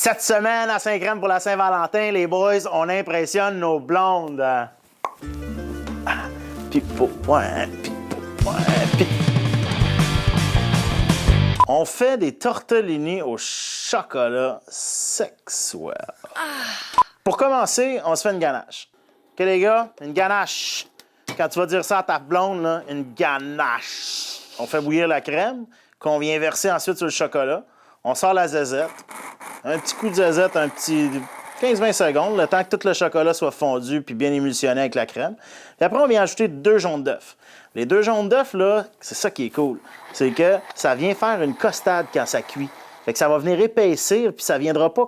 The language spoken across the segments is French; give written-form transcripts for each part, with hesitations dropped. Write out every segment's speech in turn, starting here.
Cette semaine à Saint-Crème pour la Saint-Valentin, les boys, on impressionne nos blondes. On fait des tortellini au chocolat sexuel. Pour commencer, on se fait une ganache. OK, les gars? Une ganache. Quand tu vas dire ça à ta blonde, là, une ganache. On fait bouillir la crème, qu'on vient verser ensuite sur le chocolat. On sort la zézette. Un petit coup de zézette, un petit 15-20 secondes, le temps que tout le chocolat soit fondu puis bien émulsionné avec la crème. Puis après, on vient ajouter 2 jaunes d'œufs. Les 2 jaunes d'œufs, là, c'est ça qui est cool. C'est que ça vient faire une costade quand ça cuit. Fait que ça va venir épaissir puis ça viendra pas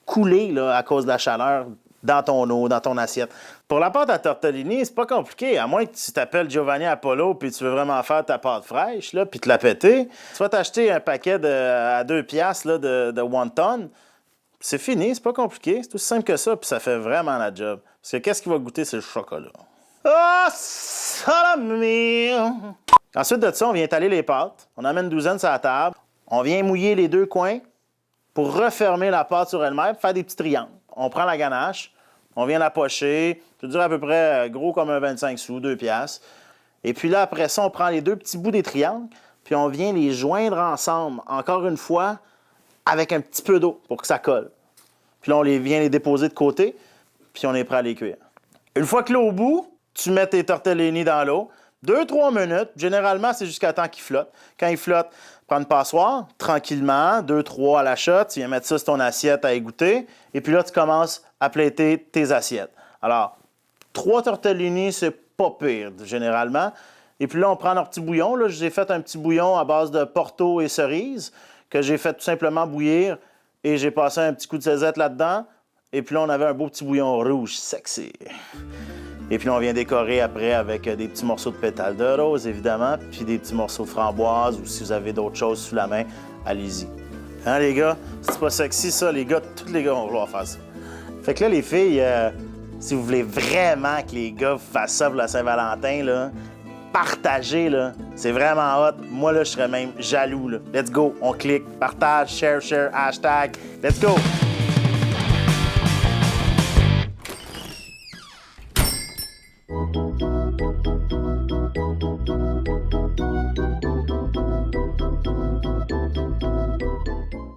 couler là, à cause de la chaleur dans ton eau, dans ton assiette. Pour la pâte à tortellini, c'est pas compliqué. À moins que tu t'appelles Giovanni Apollo puis tu veux vraiment faire ta pâte fraîche, là, puis te la péter. Tu vas t'acheter un paquet à 2 piastres là, de wonton. C'est fini, c'est pas compliqué. C'est aussi simple que ça, puis ça fait vraiment la job. Parce que qu'est-ce qui va goûter, c'est le chocolat. Ah, salami! Ensuite de ça, on vient étaler les pâtes. On amène une douzaine sur la table. On vient mouiller les 2 coins pour refermer la pâte sur elle-même, faire des petits triangles. On prend la ganache, on vient la pocher, je veux dire à peu près gros comme un 25 sous, 2 piastres. Et puis là, après ça, on prend les 2 petits bouts des triangles, puis on vient les joindre ensemble, encore une fois, avec un petit peu d'eau pour que ça colle. Puis là, on vient les déposer de côté, puis on est prêt à les cuire. Une fois que l'eau au bout, tu mets tes tortellini dans l'eau. 2-3 minutes. Généralement, c'est jusqu'à temps qu'ils flottent. Quand ils flottent, prends une passoire, tranquillement, 2-3 à la shot. Tu viens mettre ça sur ton assiette à égoutter. Et puis là, tu commences à plaiter tes assiettes. Alors, 3 tortellini, c'est pas pire, généralement. Et puis là, on prend notre petit bouillon. Là, j'ai fait un petit bouillon à base de porto et cerise que j'ai fait tout simplement bouillir. Et j'ai passé un petit coup de cézette là-dedans. Et puis là, on avait un beau petit bouillon rouge sexy. Et puis là, on vient décorer après avec des petits morceaux de pétales de rose, évidemment, puis des petits morceaux de framboise, ou si vous avez d'autres choses sous la main, allez-y. Hein, les gars? C'est pas sexy, ça, les gars? Tous les gars vont vouloir faire ça. Fait que là, les filles, si vous voulez vraiment que les gars fassent ça pour la Saint-Valentin, là, partagez, là. C'est vraiment hot. Moi, là, je serais même jaloux, là. Let's go. On clique, partage, share, hashtag. Let's go!